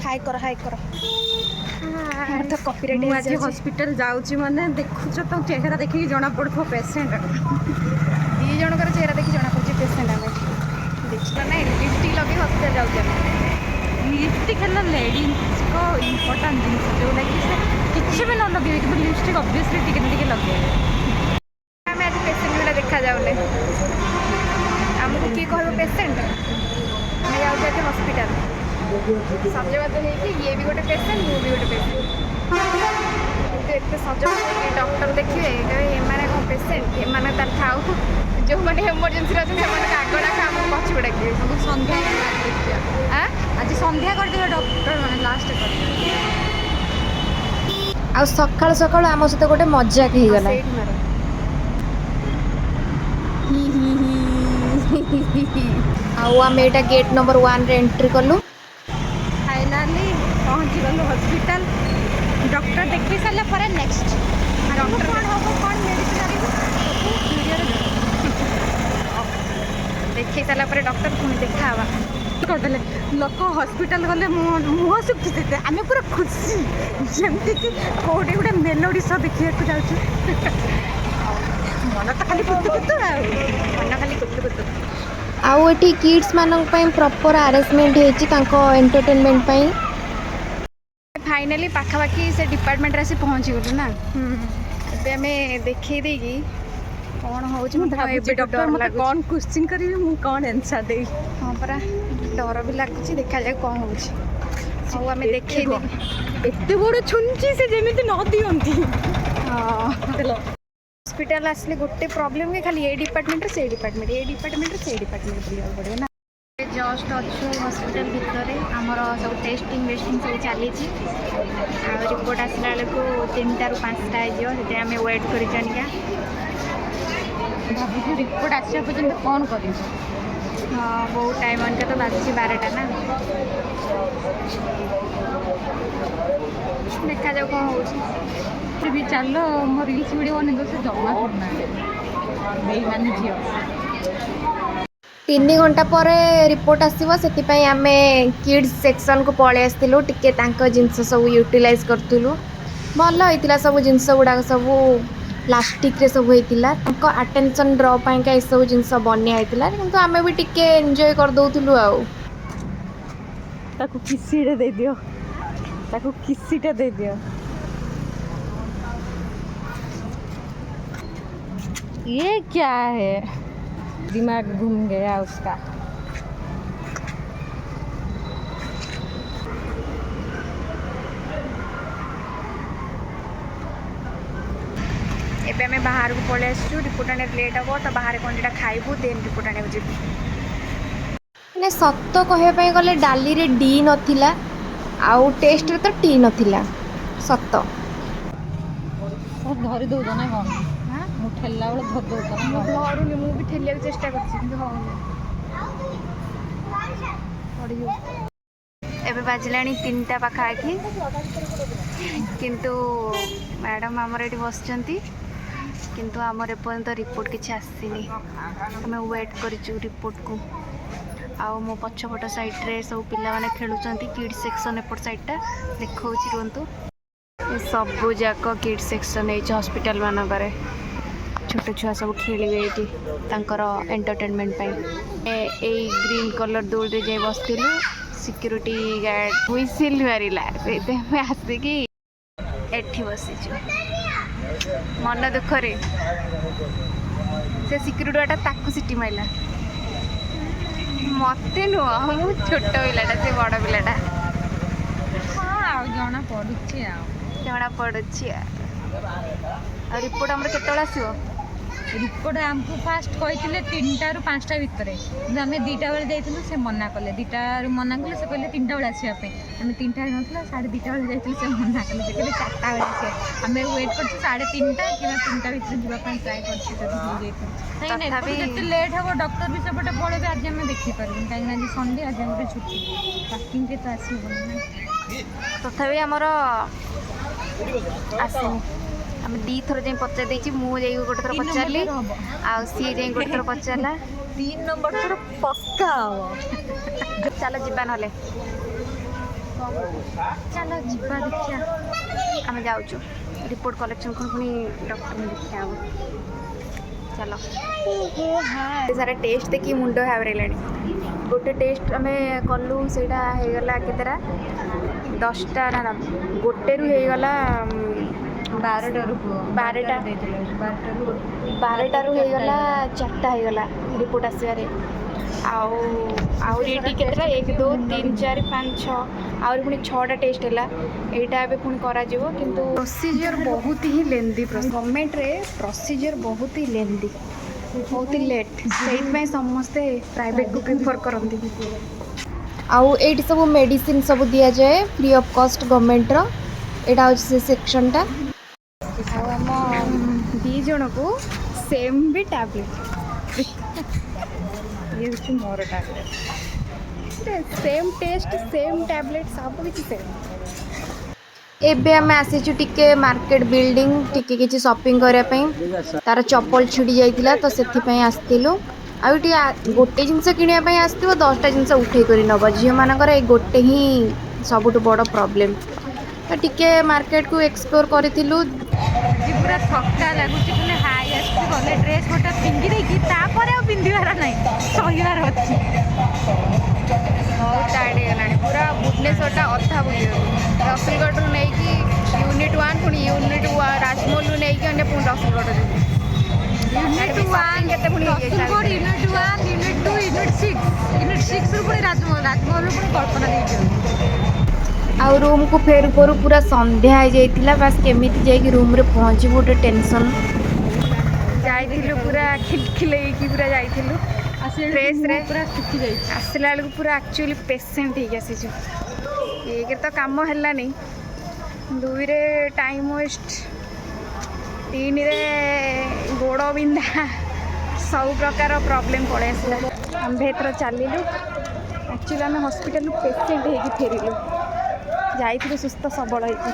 हाय कर तो कॉपीराइट आज हॉस्पिटल जाऊँ माने देखुच तो चेहरा देखिए जना पड़ो पेसेंट दी जनकर चेहरा देखी जना पड़ी पेसेंट आम देखा ना लिपस्टिक लगे हॉस्पिटल जाऊँ लिपस्टिक है लेडीज को इम्पोर्टाट जिन जोटा कि किसी भी न लगे कि लिपस्टिक ऑब्वियसली टिके लगे आम आज पेसेंट गुड़ा देखा जाऊे आमको किए कह पेसेंट आम जाऊँ हॉस्पिटल सजबाज हो ये भी गोटे पेसेंट मु भी गोटे पेसेंट एत सजबाज डॉक्टर देखिए एमाने कौन पेसेंट एमाने तार थाऊ जो मैंने इमरजेंसी अच्छे से आगड़ा आम पछू डाकिए सन्ध्या आज सन्ध्या कर डॉक्टर मैंने लास्ट आ सकाल सकाल आम सहित गोटे मजाक हो गला आम एटा गेट नंबर 1 रे एंट्री कलु फाइनाली पहुँची गलु हॉस्पिटल डॉक्टर देखी सारा पर नेक्स्ट डॉक्टर कौन हम कौन मेडिसिन देखी सारा डॉक्टर पुणी देखा करदे लोक हॉस्पिटल गले मुह शुखी देते आम पूरा खुशी जमती कि कौटे गोटे मेलोडी शो देखा जाऊँ मन तो खाली कुतु कुतु मन खाली कुतु कुतु आउ एटी किड्स मानक पई प्रॉपर अरेंजमेंट हेची तांको एंटरटेनमेंट पई फाइनली पाखापाखि से डिपार्टमेंट रे पहुँची गलु ना एबे हमें देखी देगी कौन हो डॉक्टर मत कौन क्वेश्चन करी मु कौन आंसर दे हाँ परा डर भी लगुच देखा जाए कौन हो देखे एत बड़ छुंची से जमी न दियंती हॉस्पिटल आसले गोटे प्रॉब्लम के खाली ये डिपार्टमेंट से डिपार्टमेंट बुला पड़े ना जस्ट अच्छु हॉस्पिटल भितर आमर सब टेस्टिंग वेस्टिंग सब चली रिपोर्ट आसला बेलू 3टा ରୁ 5टा से आम वेट कर भाभी रिपोर्ट आसा पर्यंत कौन कर हाँ बहुत टाइम अनका तो बाजी 12टा ना देखा जाऊ कौन हो भी चलो मो रील्स वीडियो बने तो से जमा करना माने झियो 3 घंटा पर रिपोर्ट आसीबो सेति पई आमे किड्स सेक्शन को पळे आस्तिलु टिके तांको जिंस सब यूटिलाइज करथुलु भल होइतिला सब जिंस गुडा सब प्लास्टिक रे सब होइतिला तांको अटेंशन ड्रॉ पई का ए सब जिंस बन्या आइतिला किंतु आमे भी टिके एन्जॉय कर दउथुलु आउ ताको किसीटे दे दियो ताको किसीटा दे दियो ये क्या है दिमाग घूम गया उसका एबे हमें बाहर को पळे आसु रिपोर्ट आने लेट हो तो बाहर कौन जेटा खाइबू देन रिपोर्ट आने जीवु ने सत्त कहया पई गले डाली रे डी नथिला आउ टेस्ट रे तो टी नथिला सत्त सब धरि दो ना कोन मु ठेला बेले धर दो धरुनी मु भी ठेलिया चेष्टा करछि किंतु होउनी पड़ियो एबे बाजलानी 3टा पाखाखी किंतु मैडम आमर ये बसचंती किंतु आमर एपर्यंत रिपोर्ट किसी आसीनी आम वेट करूँ रिपोर्ट को आउ मो पछपट साइड रे सब पिला माने खेलुचंती किड्स सेक्शन एपट साइडटा देखौछि रुंतु ये सबु जाक किड्स सेक्शन है हॉस्पिटल मानकर छोट छुआ सब खेलिए ये तांकर एंटरटेनमेंट पाई ए ग्रीन कलर दौड़ रे जाई बसथिलु सिक्यूरिटी गार्ड हुइसिल मारिला से आसिकी एठी बसीचु मन दुख रे से सिक्यूरिटी गार्ड ताकू सिटी माइला मते नुह मु छोट पिलाटा से बड़ पिलाटा हाँ जना पड़ुची रिपोर्ट आम केतला आसो रिपोर्ट आमको फास्ट कहते 3टा ରୁ 5टा भितर आम 2टा बेले जाइलु से मना कले 2टा ରୁ मना कले से कहले 3टा बेले आसवाई आम 3टा नथला 2:30 बेले जाइलु से मना कले से कहले 4टा बेले आसे आम वेट कर 3:30 कि 3टा भितर जावाई ट्राए कर लेट हम डॉक्टर भी सेपटे पड़े आज आम देखिपार कहीं आज संडे आज गोटे छुट्टी पार्किंग के तो आसना तथापि आमर आसनी आम दी थर जाए पचार देची मुझे गोटे थर पचारि आउ सी जाए गोटे थर पचारा 3 नंबर थर पक्का चलो जीवा ना ଚାଲ ଯିବା ଦେଖିବା। ଆମେ ଯାଉଛୁ ରିପୋର୍ଟ କଲେକ୍ସନ କରୁ ପୁଣି ଡକ୍ଟରଙ୍କୁ ଦେଖିବା ହବ। ଚାଲ ସାରା ଟେଷ୍ଟ ଦେଖି ମୁଣ୍ଡ ଘାବରେଇଲାଣି। ଗୋଟେ ଟେଷ୍ଟ ଆମେ କଲୁ ସେଇଟା ହେଇଗଲା କେତେଟା 10ଟା ନା ଗୋଟେରୁ ହେଇଗଲା 12ଟାରୁ ହେଇଗଲା 4ଟା ହେଇଗଲା ରିପୋର୍ଟ ଆସିବାରେ। ଆହୁରି ଏଠି କେତେଟା 1 2 3 4 5 6 ଆହୁରି ପୁଣି 6ଟା ଟେଷ୍ଟ ହେଲା। ଏଇଟା ଏବେ ପୁଣି କରାଯିବ କିନ୍ତୁ ପ୍ରୋସିଜିଅର ବହୁତ ହିଁ ଲେନ୍ଦି। ଗଭର୍ଣ୍ଣମେଣ୍ଟରେ ପ୍ରୋସିଜିଅର ବହୁତ ହି ଲେନ୍ଦି, ବହୁତ ହି ଲେଟ୍। ସେଇଥିପାଇଁ ସମସ୍ତେ ପ୍ରାଇଭେଟକୁ ପ୍ରିଫର୍ କରନ୍ତି। ଆଉ ଏଇଠି ସବୁ ମେଡ଼ିସିନ ସବୁ ଦିଆଯାଏ ଫ୍ରି ଅଫ୍ କଷ୍ଟ ଗଭର୍ଣ୍ଣମେଣ୍ଟର। ଏଇଟା ହେଉଛି ସେ ସେକ୍ସନଟା। ଆଉ ଆମ 2 ଜଣକୁ ସେମ୍ ବି ଟ୍ୟାବଲେଟ୍। ଇଏ ହେଉଛି ମୋର tablet. Same test same tablet ସବୁ କିଛି ସେମ୍। ଏବେ ଆମେ ଆସିଛୁ ଟିକେ ମାର୍କେଟ ବିଲ୍ଡିଂ ଟିକେ କିଛି ସପିଂ କରିବା ପାଇଁ। ତାର ଚପଲ ଛିଡ଼ି ଯାଇଥିଲା ତ ସେଥିପାଇଁ ଆସିଥିଲୁ। ଆଉ ଏଠି ଗୋଟେ ଜିନିଷ କିଣିବା ପାଇଁ ଆସିଥିବ 10ଟା ଜିନିଷ ଉଠେଇ କରି ନେବ। ଝିଅମାନଙ୍କର ଏଇ ଗୋଟେ ହିଁ ସବୁଠୁ ବଡ଼ ପ୍ରୋବ୍ଲେମ୍। ତ ଟିକେ ମାର୍କେଟକୁ ଏକ୍ସପ୍ଲୋର କରିଥିଲୁ। ଆଜି ପୁରା ଥକା ଲାଗୁଛି, ଖାଲି ହାଇ ଆସୁଛି। ଗଲେ ଡ୍ରେସ୍ ଗୋଟେ ପିନ୍ଧି ଦେଇକି ତାପରେ ଆଉ ପିନ୍ଧିବାର ନାହିଁ, ସହିବାର ଅଛି। ବହୁତ ଟାୟାର୍ଡ଼ ହେଇଗଲାଣି ପୁରା। ଭୁବନେଶ୍ୱରଟା ଅଧା ବୁଲିଗଲୁ। ରସୁଲଗଡ଼ରୁ ନେଇକି ୟୁନିଟ୍ 1 ପୁଣି ୟୁନିଟ୍ ରାଜମହଲରୁ ନେଇକି ଆମେ ପୁଣି ରସୁଲଗଡ଼ ଯିବୁ। ୟୁନିଟ୍ 1 କେତେ ପୁଣି ରସୁଲଗଡ଼, ୟୁନିଟ୍ 1 ୟୁନିଟ୍ 2 ୟୁନିଟ୍ 6ରୁ ପୁଣି ରାଜମହଲରୁ ପୁଣି କଳ୍ପନା ଦେଇଛି। ଆଉ ରୁମ୍କୁ ଫେରୁ ଫେରୁ ପୁରା ସନ୍ଧ୍ୟା ହେଇଯାଇଥିଲା। ବାସ୍ କେମିତି ଯାଇକି ରୁମ୍ରେ ପହଞ୍ଚିବୁ ଗୋଟେ ଟେନସନ୍। ଯାଇଥିଲୁ ପୁରା ଖିଲଖିଲ ହେଇକି ପୁରା ଯାଇଥିଲୁ ଫ୍ରେସ୍ରେ। ପୁରା ଶୁଖି ଯାଇଛି। ଆସିଲା ବେଳକୁ ପୁରା ଆକ୍ଚୁଆଲି ପେସେଣ୍ଟ ହେଇକି ଆସିଛୁ। 1ରେ ତ କାମ ହେଲାନି, 2ରେ ଟାଇମ୍ ୱେଷ୍ଟ, 3ରେ ଗୋଡ଼ ବିନ୍ଧା, ସବୁ ପ୍ରକାର ପ୍ରୋବ୍ଲେମ୍ ପଳେଇ ଆସିଲା। ଆମ୍ଭେ ଏଥର ଚାଲିଲୁ। ଆକ୍ଚୁଆଲି ଆମେ ହସ୍ପିଟାଲରୁ ପେସେଣ୍ଟ ହେଇକି ଫେରିଲୁ, ଯାଇଥିଲୁ ସୁସ୍ଥ ସବଳ ହେଇକି।